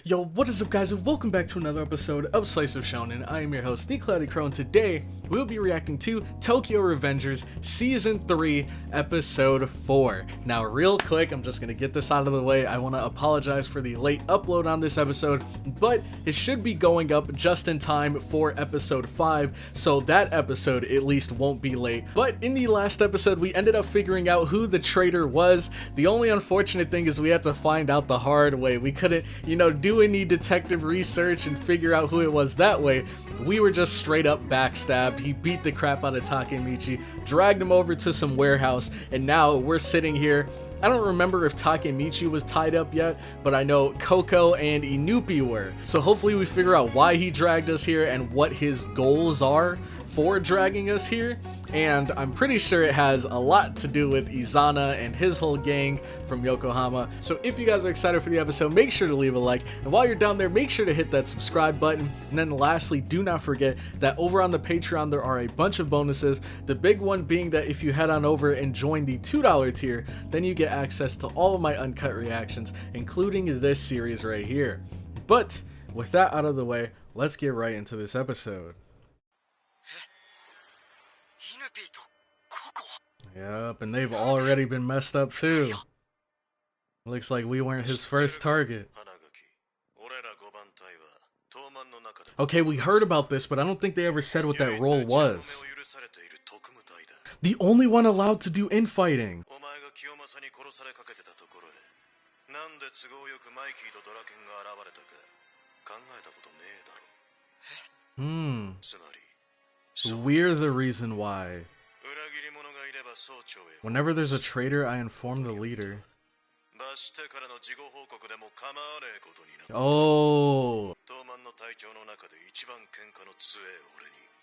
Yo, what is up guys, and welcome back to another episode of Slice of Shonen. I am your host, CloudyCrow, and today we'll be reacting to Tokyo Revengers Season 3, Episode 4. Now, real quick, I'm just gonna get this out of the way. I want to apologize for the late upload on this episode, but it should be going up just in time for Episode 5, so that episode at least won't be late. But in the last episode, we ended up figuring out who the traitor was. The only unfortunate thing is we had to find out the hard way. We couldn't, do any detective research and figure out who it was that way. We were just straight up backstabbed. He beat the crap out of Takemichi, dragged him over to some warehouse, and now we're sitting here. I don't remember if Takemichi was tied up yet, but I know Coco and Inupi were. So hopefully we figure out why he dragged us here and what his goals are for dragging us here. And I'm pretty sure it has a lot to do with Izana and his whole gang from Yokohama. So if you guys are excited for the episode, make sure to leave a like. And while you're down there, make sure to hit that subscribe button. And then lastly, do not forget that over on the Patreon, there are a bunch of bonuses. The big one being that if you head on over and join the $2 tier, then you get access to all of my uncut reactions, including this series right here. But with that out of the way, let's get right into this episode. Yep, and they've already been messed up too. Looks like we weren't his first target. Okay, we heard about this, but I don't think they ever said what that role was. The only one allowed to do infighting. We're the reason why. Whenever there's a traitor, I inform the leader. Oh.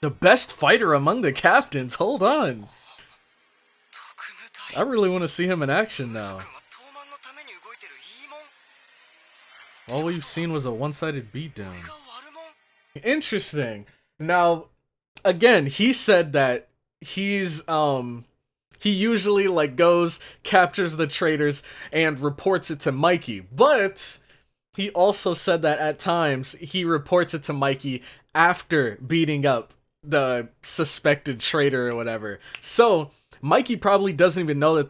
The best fighter among the captains. Hold on. I really want to see him in action now. All we've seen was a one-sided beatdown. Interesting. Now, again, he said that he's he usually goes, captures the traitors, and reports it to Mikey. But he also said that at times he reports it to Mikey after beating up the suspected traitor or whatever. So Mikey probably doesn't even know that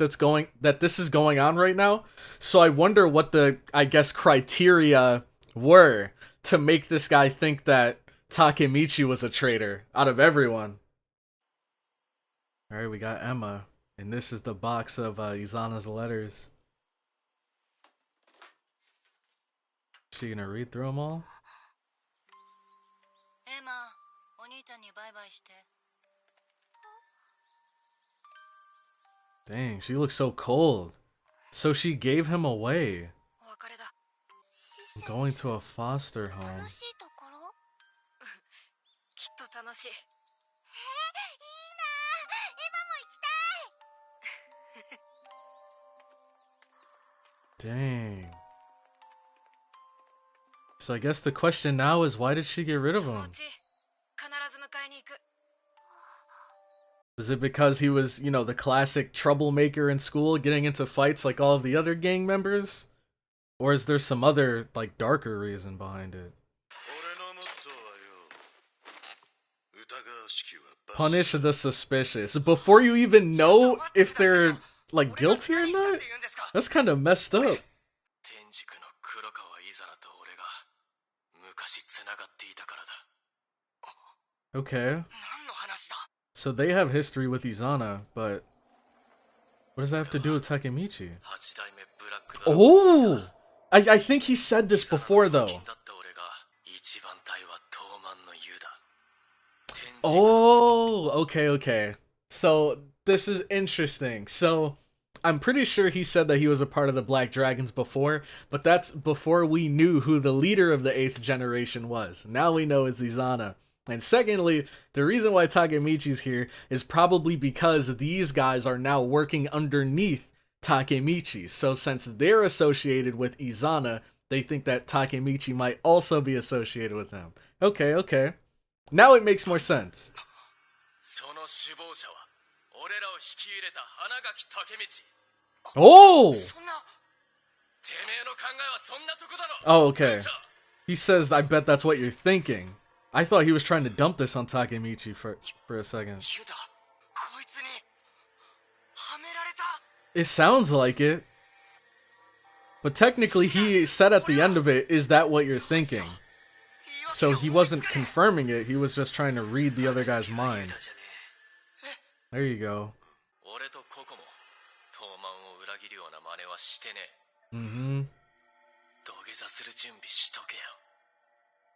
this is going on right now. So I wonder what the, I guess, criteria were to make this guy think that Takemichi was a traitor out of everyone. Alright, we got Emma, and this is the box of Izana's letters. Is she gonna read through them all? Dang, she looks so cold. So she gave him away. Going to a foster home. Dang. So I guess the question now is, why did she get rid of him? Is it because he was, the classic troublemaker in school, getting into fights like all of the other gang members? Or is there some other, darker reason behind it? Punish the suspicious before you even know if they're guilty or not? That's kind of messed up. Okay. So they have history with Izana, but what does that have to do with Takemichi? Oh! I think he said this before though. Oh, okay. So this is interesting. So I'm pretty sure he said that he was a part of the Black Dragons before, but that's before we knew who the leader of the 8th generation was. Now we know it's Izana. And secondly, the reason why Takemichi's here is probably because these guys are now working underneath Takemichi. So since they're associated with Izana, they think that Takemichi might also be associated with him. Okay. Now it makes more sense. Oh! Oh, okay. He says, I bet that's what you're thinking. I thought he was trying to dump this on Takemichi for a second. It sounds like it. But technically, he said at the end of it, is that what you're thinking? So he wasn't confirming it, he was just trying to read the other guy's mind. There you go. Mm-hmm.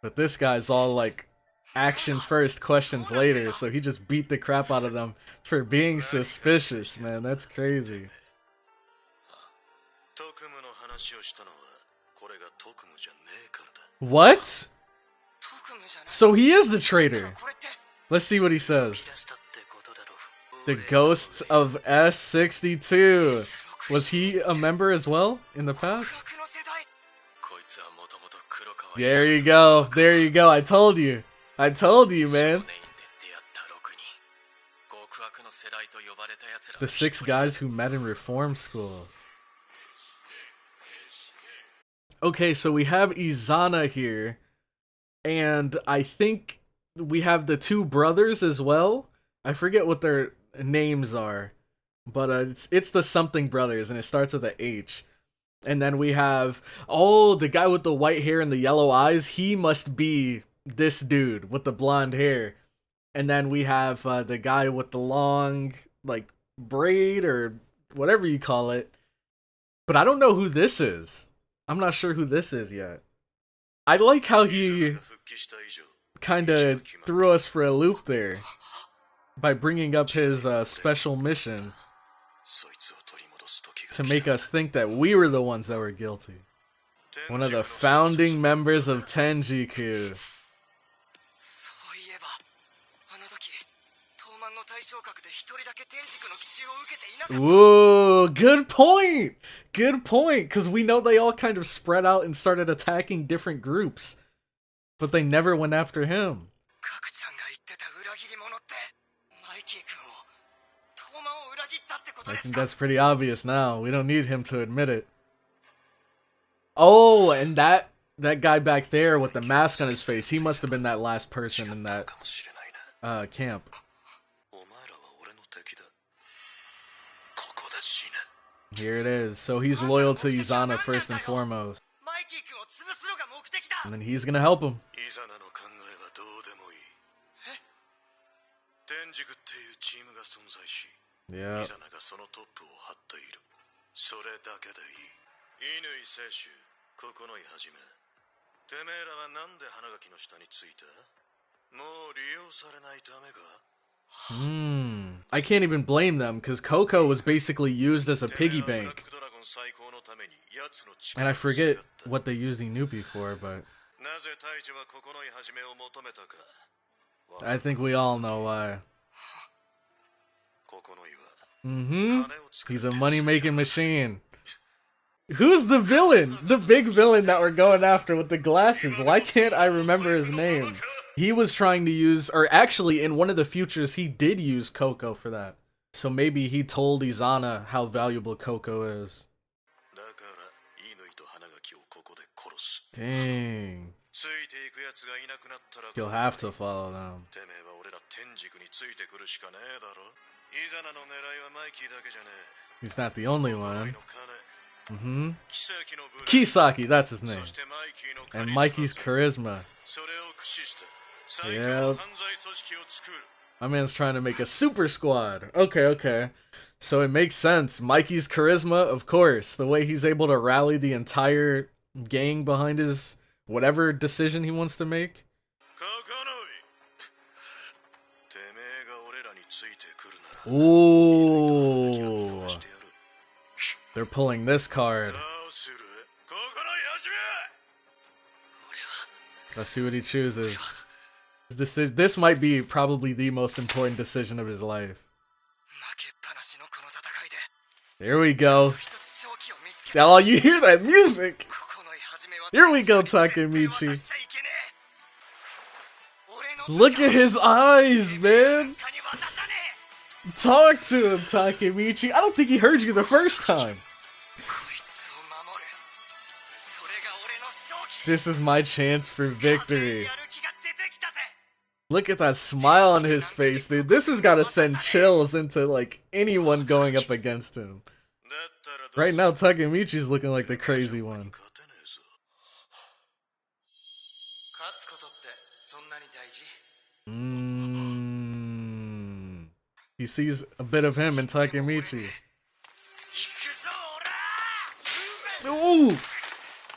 But this guy's all like, action first, questions later, so he just beat the crap out of them for being suspicious, man. That's crazy. What? So he is the traitor. Let's see what he says. The ghosts of S62. Was he a member as well in the past? There you go. There you go. I told you. I told you, man. The 6 guys who met in reform school. Okay, so we have Izana here. And I think we have the 2 brothers as well. I forget what their names are. But it's the something brothers, and it starts with a H. And then we have, oh, the guy with the white hair and the yellow eyes. He must be this dude with the blonde hair. And then we have the guy with the long, like, braid or whatever you call it. But I don't know who this is. I'm not sure who this is yet. I like how he kind of threw us for a loop there by bringing up his special mission to make us think that we were the ones that were guilty. One of the founding members of Tenjiku. Ooh, good point! Good point, because we know they all kind of spread out and started attacking different groups. But they never went after him. I think that's pretty obvious now. We don't need him to admit it. Oh, and that guy back there with the mask on his face, he must have been that last person in that camp. Here it is. So he's loyal to Izana first and foremost. And then he's gonna help him. Yeah. I can't even blame them, because Coco was basically used as a piggy bank. And I forget what they used Inupi for, but I think we all know why. He's a money-making machine. Who's the villain? The big villain that we're going after with the glasses. Why can't I remember his name? He was trying to use, or actually in one of the futures, he did use Coco for that. So maybe he told Izana how valuable Coco is. Dang. You'll have to follow them. He's not the only one. Kisaki, that's his name. And Mikey's charisma. Yeah. My man's trying to make a super squad. Okay. So it makes sense. Mikey's charisma, of course. The way he's able to rally the entire gang behind his whatever decision he wants to make. Ooh. They're pulling this card. Let's see what he chooses. This might be probably the most important decision of his life. There we go. Now you hear that music. Here we go, Takemichi. Look at his eyes, man. Talk to him, Takemichi. I don't think he heard you the first time. This is my chance for victory. Look at that smile on his face, dude. This has got to send chills into, like, anyone going up against him. Right now, Takemichi's looking like the crazy one. He sees a bit of him in Takemichi. Ooh!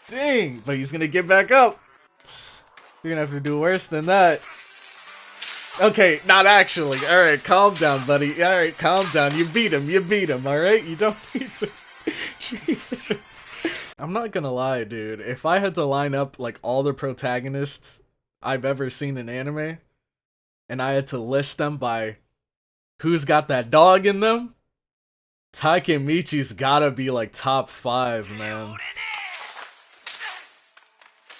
Dang! But he's gonna get back up. You're gonna have to do worse than that. Okay, not actually. Alright, calm down, buddy. Alright, calm down. You beat him. You beat him, alright? You don't need to... Jesus. I'm not gonna lie, dude. If I had to line up, like, all the protagonists I've ever seen in anime, and I had to list them by who's got that dog in them, Takemichi's gotta be, like, top 5, man.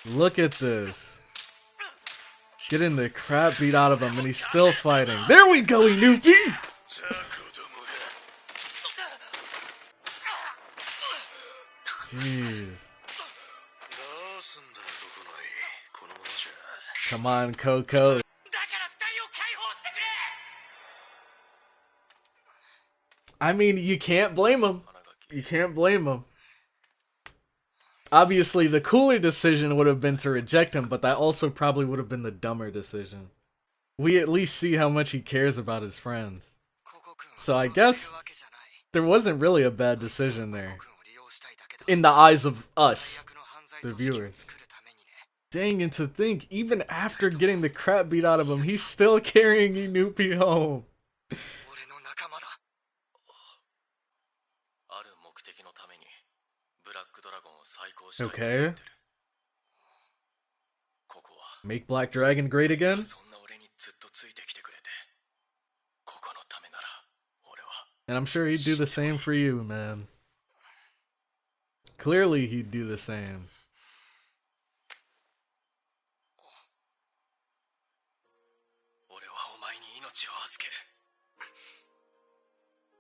Look at this. Getting the crap beat out of him, and he's still fighting. There we go, Inupi! Jeez. Come on, Coco. I mean, you can't blame him. You can't blame him. Obviously, the cooler decision would have been to reject him, but that also probably would have been the dumber decision. We at least see how much he cares about his friends. So I guess there wasn't really a bad decision there. In the eyes of us, the viewers. Dang, and to think, even after getting the crap beat out of him, he's still carrying Inupi home. Okay. Make Black Dragon great again? And I'm sure he'd do the same for you, man. Clearly he'd do the same.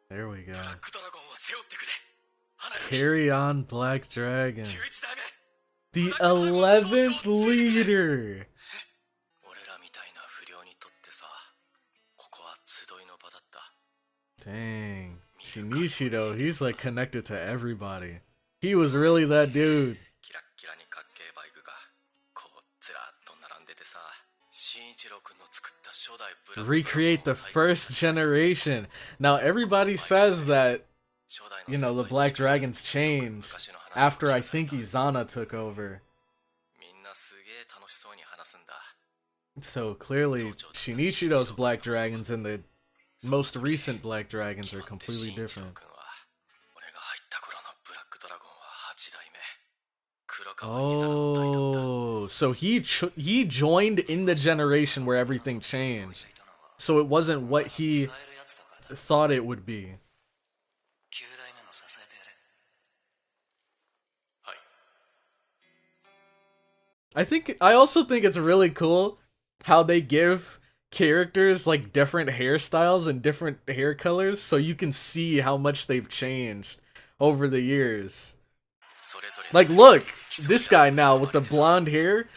There we go. Carry on, Black Dragon. The 11th leader! Dang. Shinichiro, he's like connected to everybody. He was really that dude. Recreate the first generation. Now everybody says that, you know, the Black Dragons changed after I think Izana took over. So clearly Shinichiro's Black Dragons and the most recent Black Dragons are completely different. Oh, so he joined in the generation where everything changed. So it wasn't what he thought it would be. I also think it's really cool how they give characters like different hairstyles and different hair colors so you can see how much they've changed over the years. Like, look, this guy now with the blonde hair,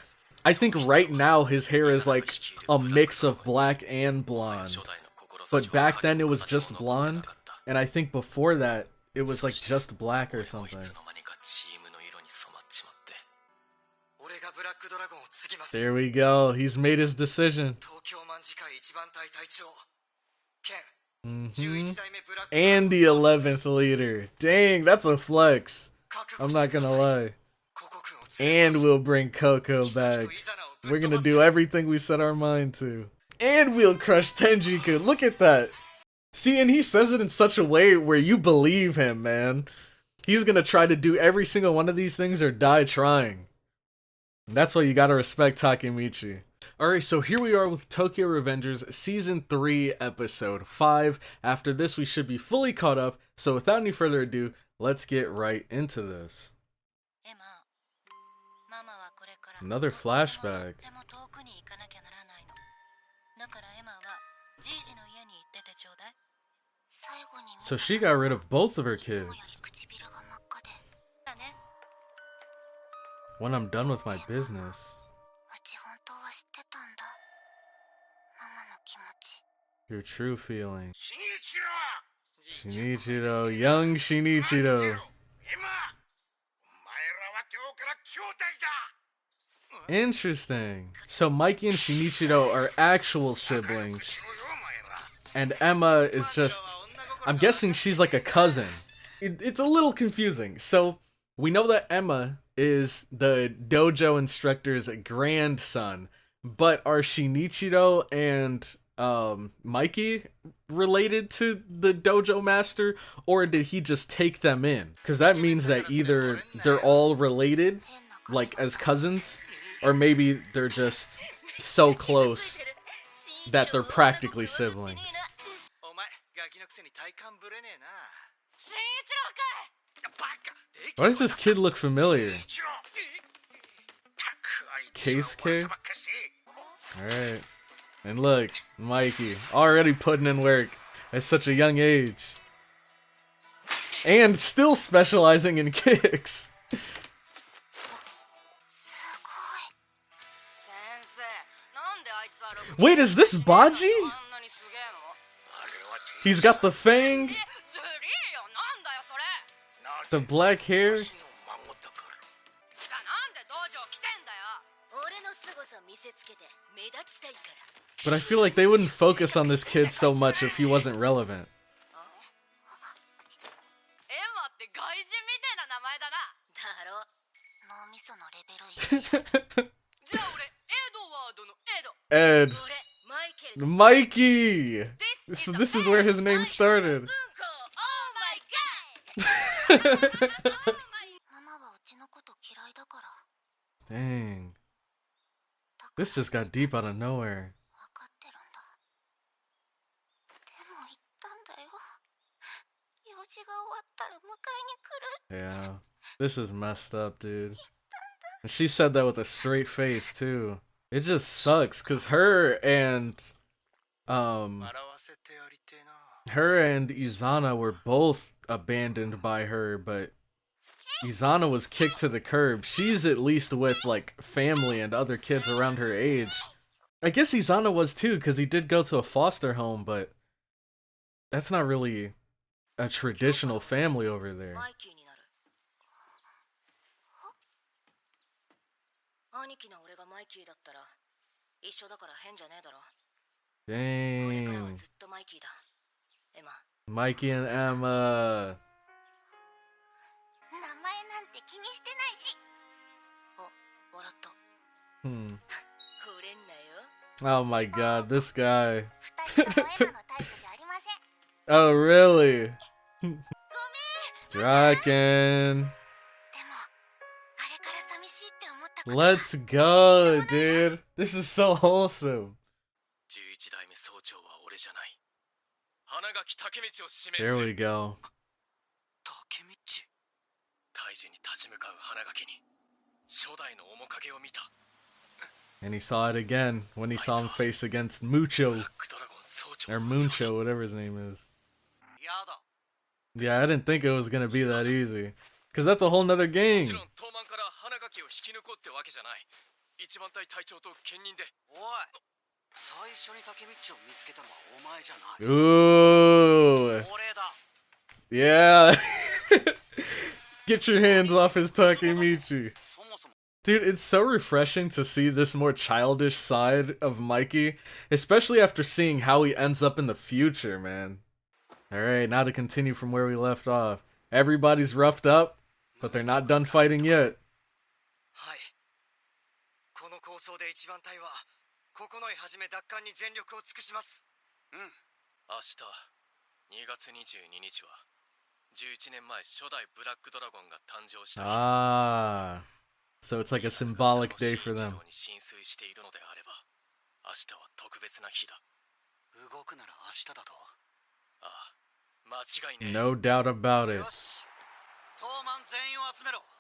I think right now his hair is like a mix of black and blonde. But back then it was just blonde, and I think before that it was like just black or something. There we go, he's made his decision. And the 11th leader. Dang, that's a flex. I'm not gonna lie. And we'll bring Coco back. We're gonna do everything we set our mind to. And we'll crush Tenjiku. Look at that. See, and he says it in such a way where you believe him, man. He's gonna try to do every single one of these things or die trying. That's why you gotta respect Takemichi. Alright, so here we are with Tokyo Revengers Season 3, Episode 5. After this, we should be fully caught up, so without any further ado, let's get right into this. Another flashback. So she got rid of both of her kids. When I'm done with my business. Your true feeling. Shinichiro, young Shinichiro. Interesting. So Mikey and Shinichiro are actual siblings. And Emma is just... I'm guessing she's like a cousin. It's a little confusing. So, we know that Emma is the dojo instructor's grandson. But are Shinichiro and Mikey related to the dojo master? Or did he just take them in? Because that means that either they're all related, like as cousins, or maybe they're just so close that they're practically siblings. Why does this kid look familiar? Case K? Alright. And look, Mikey, already putting in work at such a young age. And still specializing in kicks. Wait, is this Baji? He's got the fang? The black hair? But I feel like they wouldn't focus on this kid so much if he wasn't relevant. Ed. Mikey! This is where his name started. Dang. This just got deep out of nowhere. Yeah. This is messed up, dude. And she said that with a straight face, too. It just sucks, cause her and Izana were both abandoned by her, but Izana was kicked to the curb. She's at least with, like, family and other kids around her age. I guess Izana was too, because he did go to a foster home, but that's not really a traditional family over there. Dang. Mikey and Emma. Oh my god, this guy. Oh really? Draken. Let's go, dude. This is so wholesome. There we go. And he saw it again when he saw him face against Mucho. Or Mucho, whatever his name is. Yeah, I didn't think it was gonna be that easy. Cause that's a whole nother game. Ooh. Yeah. Get your hands off his Takemichi. Dude, it's so refreshing to see this more childish side of Mikey, especially after seeing how he ends up in the future, man. Alright, now to continue from where we left off. Everybody's roughed up, but they're not done fighting yet. Ah, so it's like a symbolic day for them. No doubt about it.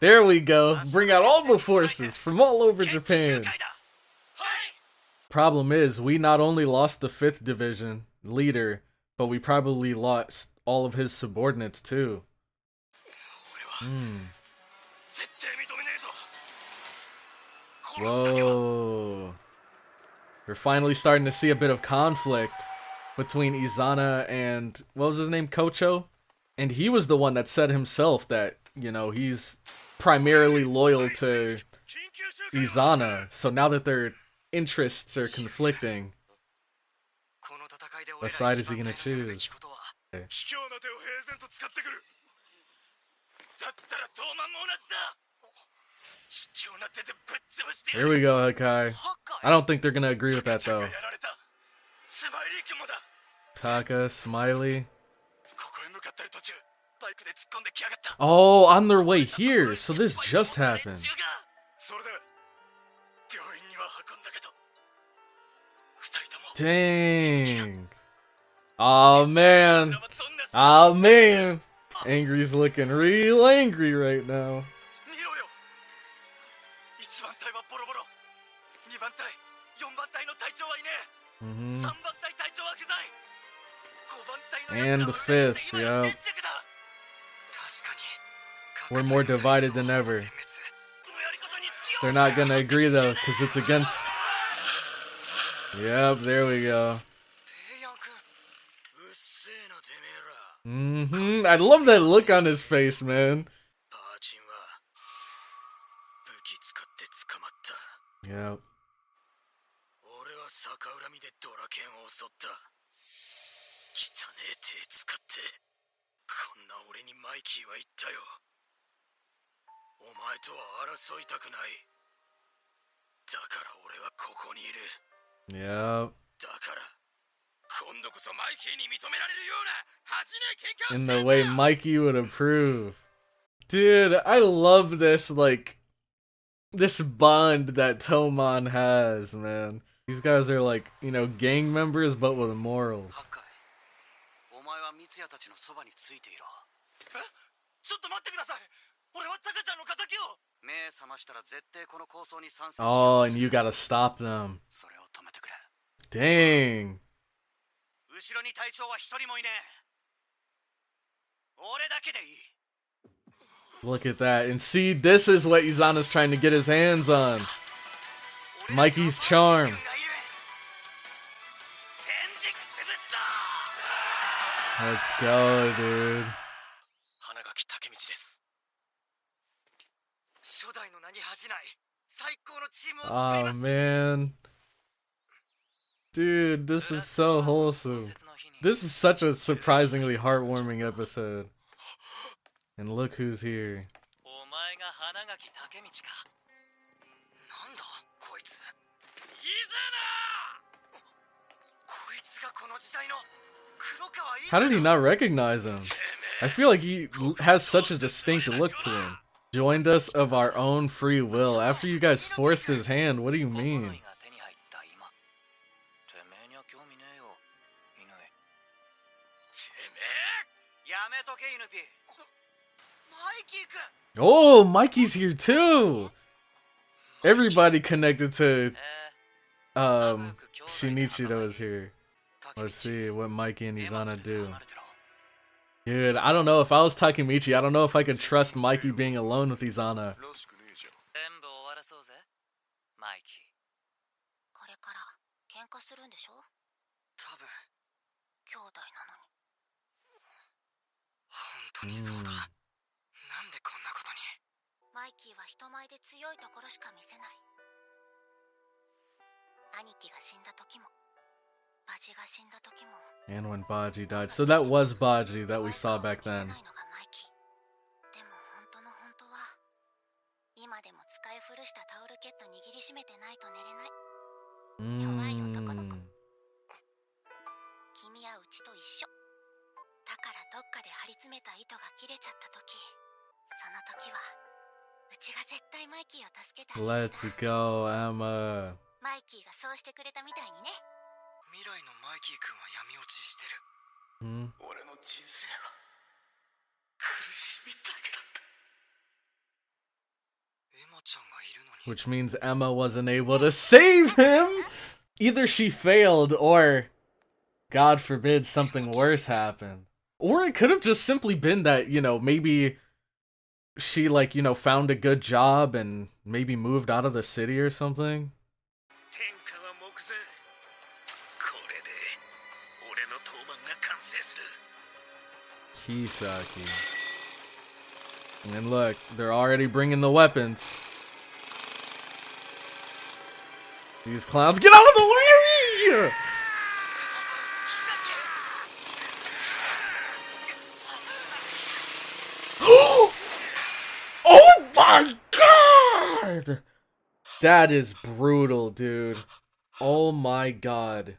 There we go. Bring out all the forces from all over Japan. Problem is, we not only lost the 5th division leader, but we probably lost all of his subordinates too. Whoa. We're finally starting to see a bit of conflict between Izana and, what was his name, Kocho? And he was the one that said himself that, you know, he's primarily loyal to Izana. So now that their interests are conflicting, what side is he gonna choose? Okay. Here we go, Hakai. I don't think they're gonna agree with that though. Taka, Smiley. Oh, on their way here, so this just happened. Dang. Oh man. Oh man. Angry's looking real angry right now. And the fifth, yeah. We're more divided than ever. They're not gonna agree though, because it's against... Yep, there we go. I love that look on his face, man. Yep. Yep. In the way Mikey would approve. Dude, I love this, like, this bond that Tomon has, man. These guys are like, you know, gang members, but with morals. Oh, and you gotta stop them. Dang. Look at that. And see, this is what Izana's trying to get his hands on. Mikey's charm. Let's go, dude. Oh, man. Dude, this is so wholesome. This is such a surprisingly heartwarming episode. And look who's here. How did he not recognize him? I feel like he has such a distinct look to him. Joined us of our own free will. After you guys forced his hand, what do you mean? Oh, Mikey's here too! Everybody connected to Shinichiro is here. Let's see what Mikey and Izana do. Dude, I don't know. If I was Takemichi, I don't know if I could trust Mikey being alone with Izana. And when Baji died. So that was Baji that we saw back then. Let's go, Emma. Which means Emma wasn't able to save him! Either she failed or, God forbid, something worse happened. Or it could have just simply been that, you know, maybe she, like, you know, found a good job and maybe moved out of the city or something. Kisaki. And look, they're already bringing the weapons. These clowns, get out of the way! Oh my god! That is brutal, dude. Oh my god.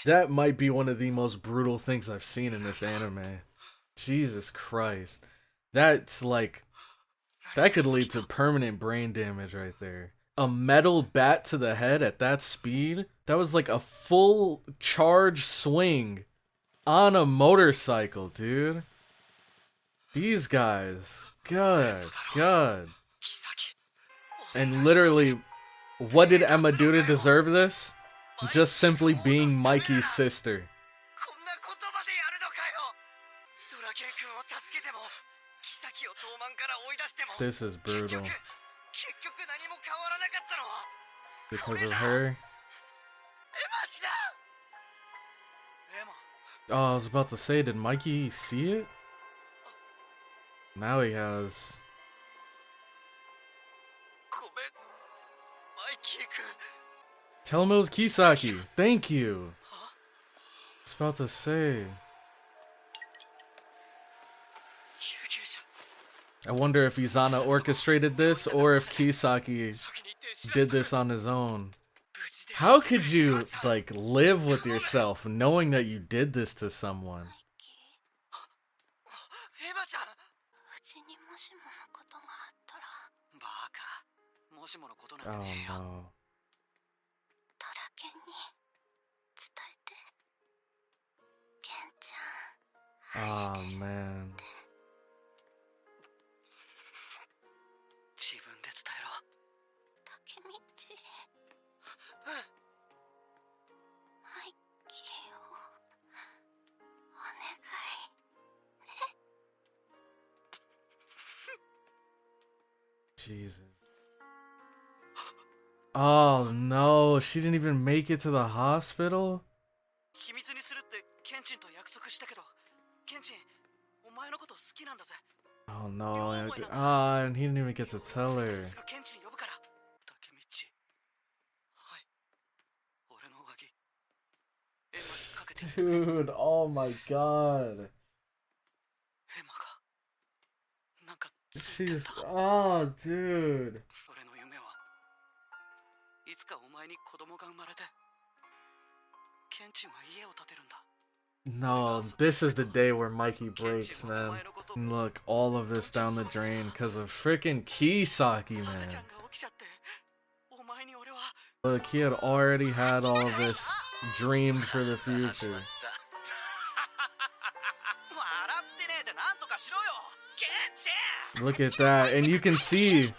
That might be one of the most brutal things I've seen in this anime. Jesus Christ. That's like... That could lead to permanent brain damage right there. A metal bat to the head at that speed? That was like a full charge swing on a motorcycle, dude. These guys. God. And literally, what did Emma do to deserve this? Just simply being Mikey's sister. This is brutal. Because of her? Oh, I was about to say, did Mikey see it? Now he has. Tell him it was Kisaki. Thank you. I was about to say. I wonder if Izana orchestrated this or if Kisaki did this on his own. How could you, like, live with yourself knowing that you did this to someone? Oh no. Oh man. Jesus. Oh no, she didn't even make it to the hospital? Oh no, and he didn't even get to tell her. Dude, oh my god. She's, oh dude. No, this is the day where Mikey breaks, man. And look, all of this down the drain because of freaking Kisaki, man. Look, he had already had all of this dreamed for the future. Look at that, and you can see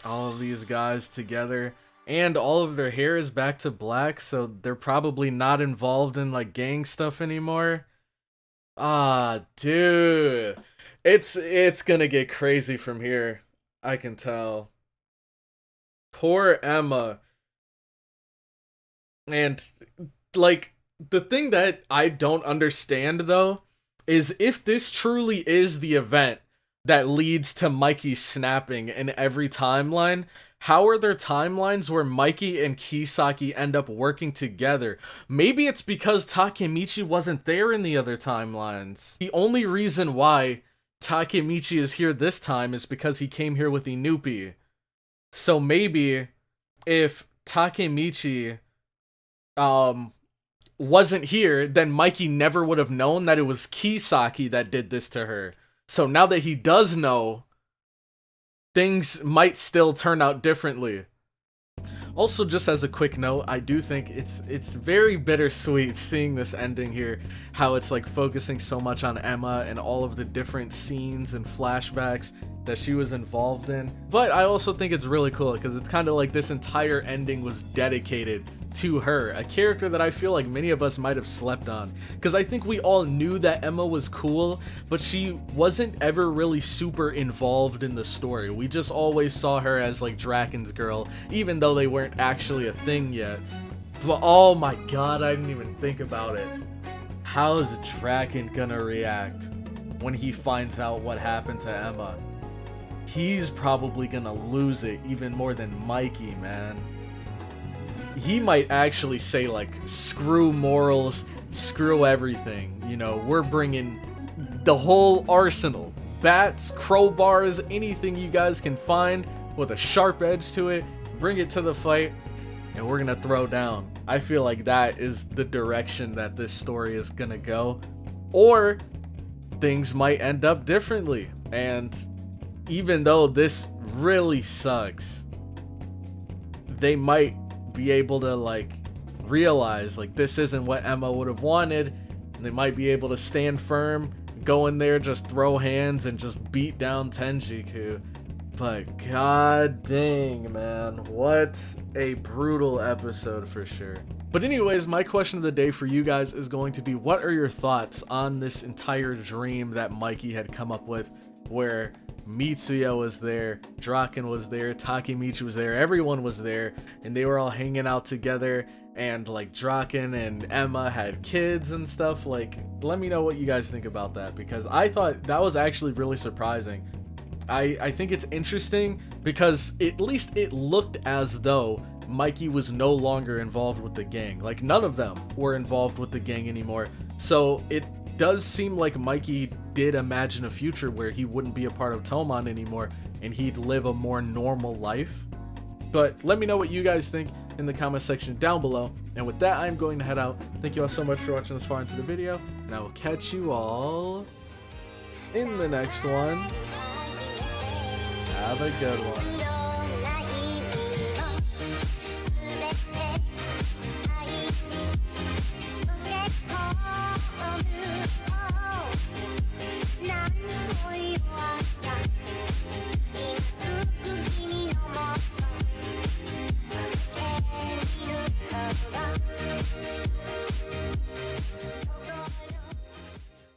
all of these guys together, and all of their hair is back to black, so they're probably not involved in like gang stuff anymore. Ah, dude, it's gonna get crazy from here. I can tell. Poor Emma. And like, the thing that I don't understand though is if this truly is the event that leads to Mikey snapping in every timeline, how are there timelines where Mikey and Kisaki end up working together? Maybe it's because Takemichi wasn't there in the other timelines. The only reason why Takemichi is here this time is because he came here with Inupi. So maybe if Takemichi wasn't here, then Mikey never would have known that it was Kisaki that did this to her. So now that he does know, things might still turn out differently. Also, just as a quick note, I do think it's very bittersweet seeing this ending here, how it's like focusing so much on Emma and all of the different scenes and flashbacks that she was involved in. But I also think it's really cool because it's kind of like this entire ending was dedicated to her, a character that I feel like many of us might have slept on, because I think we all knew that Emma was cool, but she wasn't ever really super involved in the story. We just always saw her as like Draken's girl, even though they weren't actually a thing yet. But oh my god, I didn't even think about it. How's Draken gonna react when he finds out what happened to Emma? He's probably gonna lose it even more than Mikey, man. He might actually say like, screw morals, screw everything, you know, we're bringing the whole arsenal. Bats, crowbars, anything you guys can find with a sharp edge to it, bring it to the fight, and we're gonna throw down. I feel like that is the direction that this story is gonna go. Or things might end up differently, and even though this really sucks, they might be able to like realize like this isn't what Emma would have wanted, and they might be able to stand firm, go in there, just throw hands and just beat down Tenjiku. But god dang, man, what a brutal episode for sure. But anyways, my question of the day for you guys is going to be, what are your thoughts on this entire dream that Mikey had come up with, where Mitsuya was there, Draken was there, Takemichi was there, everyone was there, and they were all hanging out together, and like Draken and Emma had kids and stuff. Like, let me know what you guys think about that, because I thought that was actually really surprising. I think it's interesting because at least it looked as though Mikey was no longer involved with the gang. Like, none of them were involved with the gang anymore. So it does seem like Mikey did imagine a future where he wouldn't be a part of Tomon anymore and he'd live a more normal life. But let me know what you guys think in the comment section down below. And with that, I'm going to head out. Thank you all so much for watching this far into the video, and I will catch you all in the next one. Have a good one.